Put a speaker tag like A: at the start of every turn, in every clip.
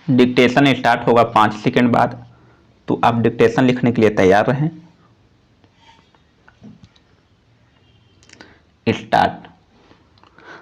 A: Dictation start होगा 5 second बाद, तो आप डिक्टेशन लिखने के लिए तैयार रहें। स्टार्ट।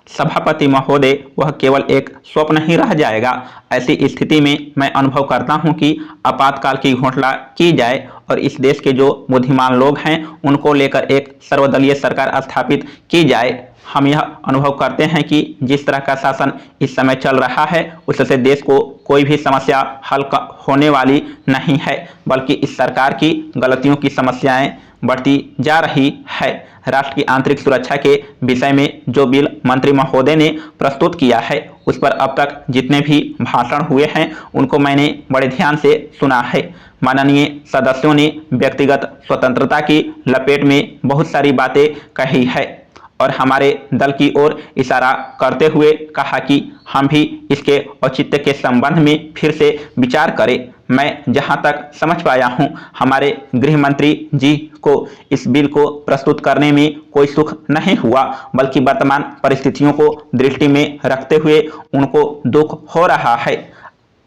A: सभापति महोदय, वह केवल एक स्वप्न ही रह जाएगा। ऐसी स्थिति में मैं अनुभव करता हूं कि आपातकाल की घोषणा की जाए और इस देश के जो बुद्धिमान लोग हैं उनको लेकर एक सर्वदलीय सरकार स्थापित की जाए। हम यह अनुभव करते हैं कि जिस तरह का शासन इस समय चल रहा है उससे देश को कोई भी समस्या हल होने वाली नहीं है, बल्कि इस सरकार की गलतियों की समस्याएं बढ़ती जा रही है। राष्ट्र की आंतरिक सुरक्षा के विषय में जो बिल मंत्री महोदय ने प्रस्तुत किया है उस पर अब तक जितने भी भाषण हुए हैं उनको मैंने बड़े ध्यान से सुना है। माननीय सदस्यों ने व्यक्तिगत स्वतंत्रता की लपेट में बहुत सारी बातें कही है और हमारे दल की ओर इशारा करते हुए कहा कि हम भी इसके औचित्य के संबंध में फिर से विचार करें। मैं जहां तक समझ पाया हूं, हमारे गृह मंत्री जी को इस बिल को प्रस्तुत करने में कोई सुख नहीं हुआ, बल्कि वर्तमान परिस्थितियों को दृष्टि में रखते हुए उनको दुख हो रहा है।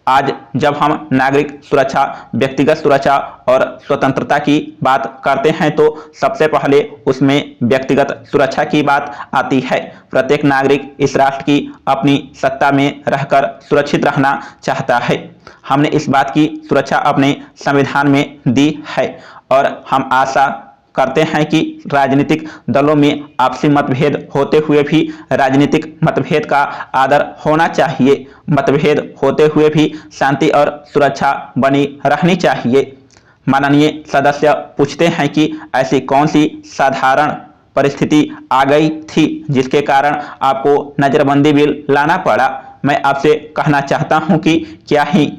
A: आज जब हम नागरिक सुरक्षा, व्यक्तिगत सुरक्षा और स्वतंत्रता की बात करते हैं तो सबसे पहले उसमें व्यक्तिगत सुरक्षा की बात आती है। प्रत्येक नागरिक इस राष्ट्र की अपनी सत्ता में रहकर सुरक्षित रहना चाहता है। हमने इस बात की सुरक्षा अपने संविधान में दी है और हम आशा करते हैं कि राजनीतिक दलों में आपसी मतभेद होते हुए भी राजनीतिक मतभेद का आदर होना चाहिए। मतभेद होते हुए भी शांति और सुरक्षा बनी रहनी चाहिए। माननीय सदस्य पूछते हैं कि ऐसी कौन सी साधारण परिस्थिति आ गई थी जिसके कारण आपको नजरबंदी बिल लाना पड़ा। मैं आपसे कहना चाहता हूं कि क्या ही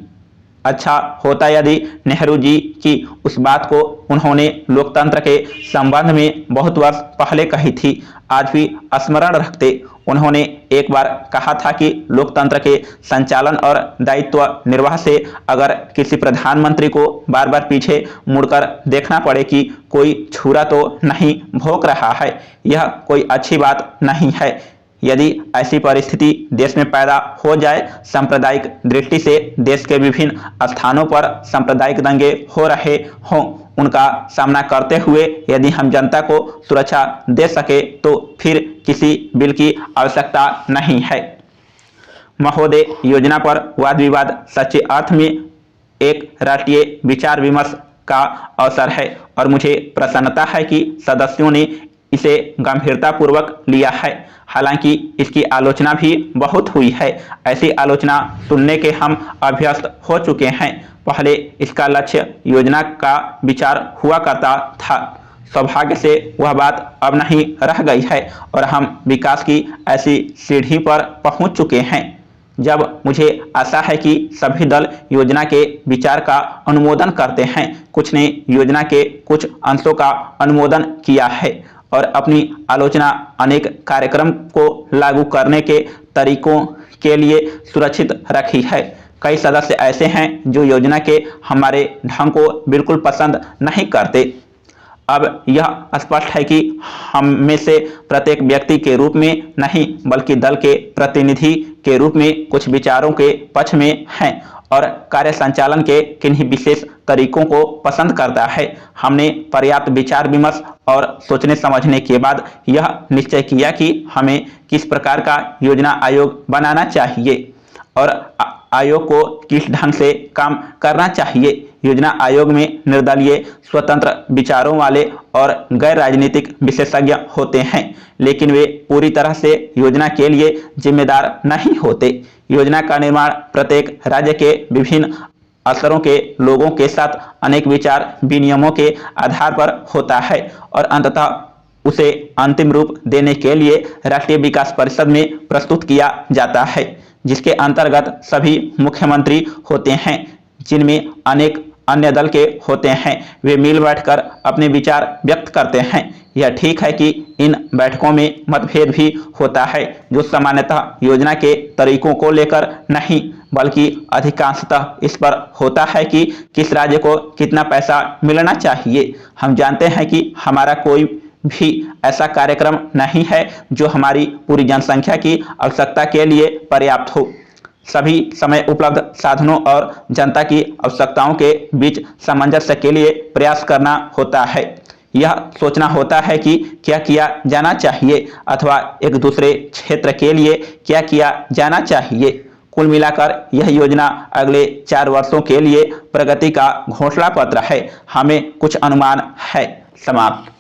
A: अच्छा होता यदि नेहरू जी की उस बात को उन्होंने लोकतंत्र के संबंध में बहुत वर्ष पहले कही थी, आज भी स्मरण रखते। उन्होंने एक बार कहा था कि लोकतंत्र के संचालन और दायित्व निर्वाह से अगर किसी प्रधानमंत्री को बार बार पीछे मुड़कर देखना पड़े कि कोई छुरा तो नहीं भोंक रहा है, यह कोई अच्छी बात नहीं है। यदि ऐसी परिस्थिति देश में पैदा हो जाए, सांप्रदायिक दृष्टि से देश के विभिन्न स्थानों पर सांप्रदायिक दंगे हो रहे हों, उनका सामना करते हुए यदि हम जनता को सुरक्षा दे सके तो फिर किसी बिल की आवश्यकता नहीं है। महोदय, योजना पर वाद विवाद सच्चे अर्थ में एक राष्ट्रीय विचार विमर्श का अवसर है और मुझे प्रसन्नता है कि सदस्यों ने इसे गंभीरतापूर्वक लिया है। हालांकि इसकी आलोचना भी बहुत हुई है। ऐसी आलोचना सुनने के हम अभ्यस्त हो चुके हैं। पहले इसका लक्ष्य योजना का विचार हुआ करता था। सौभाग्य से वह बात अब नहीं रह गई है और हम विकास की ऐसी सीढ़ी पर पहुंच चुके हैं जब मुझे आशा है कि सभी दल योजना के विचार का अनुमोदन करते हैं। कुछ ने योजना के कुछ अंशों का अनुमोदन किया है और अपनी आलोचना अनेक कार्यक्रम को लागू करने के तरीकों के लिए सुरक्षित रखी है। कई सदस्य ऐसे हैं जो योजना के हमारे ढंग को बिल्कुल पसंद नहीं करते। अब यह स्पष्ट है कि हम में से प्रत्येक व्यक्ति के रूप में नहीं बल्कि दल के प्रतिनिधि के रूप में कुछ विचारों के पक्ष में हैं और कार्य संचालन के किन्हीं विशेष तरीकों को पसंद करता है। हमने पर्याप्त विचार विमर्श और सोचने समझने के बाद यह निश्चय किया कि हमें किस प्रकार का योजना आयोग बनाना चाहिए और आयोग को किस ढंग से काम करना चाहिए। योजना आयोग में निर्दलीय स्वतंत्र विचारों वाले और गैर राजनीतिक विशेषज्ञ होते हैं, लेकिन वे पूरी तरह से योजना के लिए जिम्मेदार नहीं होते। योजना का निर्माण प्रत्येक राज्य के विभिन्न स्तरों के लोगों के साथ अनेक विचार विनिमयों के आधार पर होता है और अंततः उसे अंतिम रूप देने के लिए राष्ट्रीय विकास परिषद में प्रस्तुत किया जाता है, जिसके अंतर्गत सभी मुख्यमंत्री होते हैं, जिनमें अनेक अन्य दल के होते हैं। वे मिल बैठकर अपने विचार व्यक्त करते हैं। यह ठीक है कि इन बैठकों में मतभेद भी होता है, जो सामान्यतः योजना के तरीकों को लेकर नहीं बल्कि अधिकांशतः इस पर होता है कि किस राज्य को कितना पैसा मिलना चाहिए। हम जानते हैं कि हमारा कोई भी ऐसा कार्यक्रम नहीं है जो हमारी पूरी जनसंख्या की आवश्यकता के लिए पर्याप्त हो। सभी समय उपलब्ध साधनों और जनता की आवश्यकताओं के बीच सामंजस्य के लिए प्रयास करना होता है। यह सोचना होता है कि क्या किया जाना चाहिए अथवा एक दूसरे क्षेत्र के लिए क्या किया जाना चाहिए। कुल मिलाकर यह योजना अगले 4 वर्षों के लिए प्रगति का घोषणा पत्र है। हमें कुछ अनुमान है। समाप्त।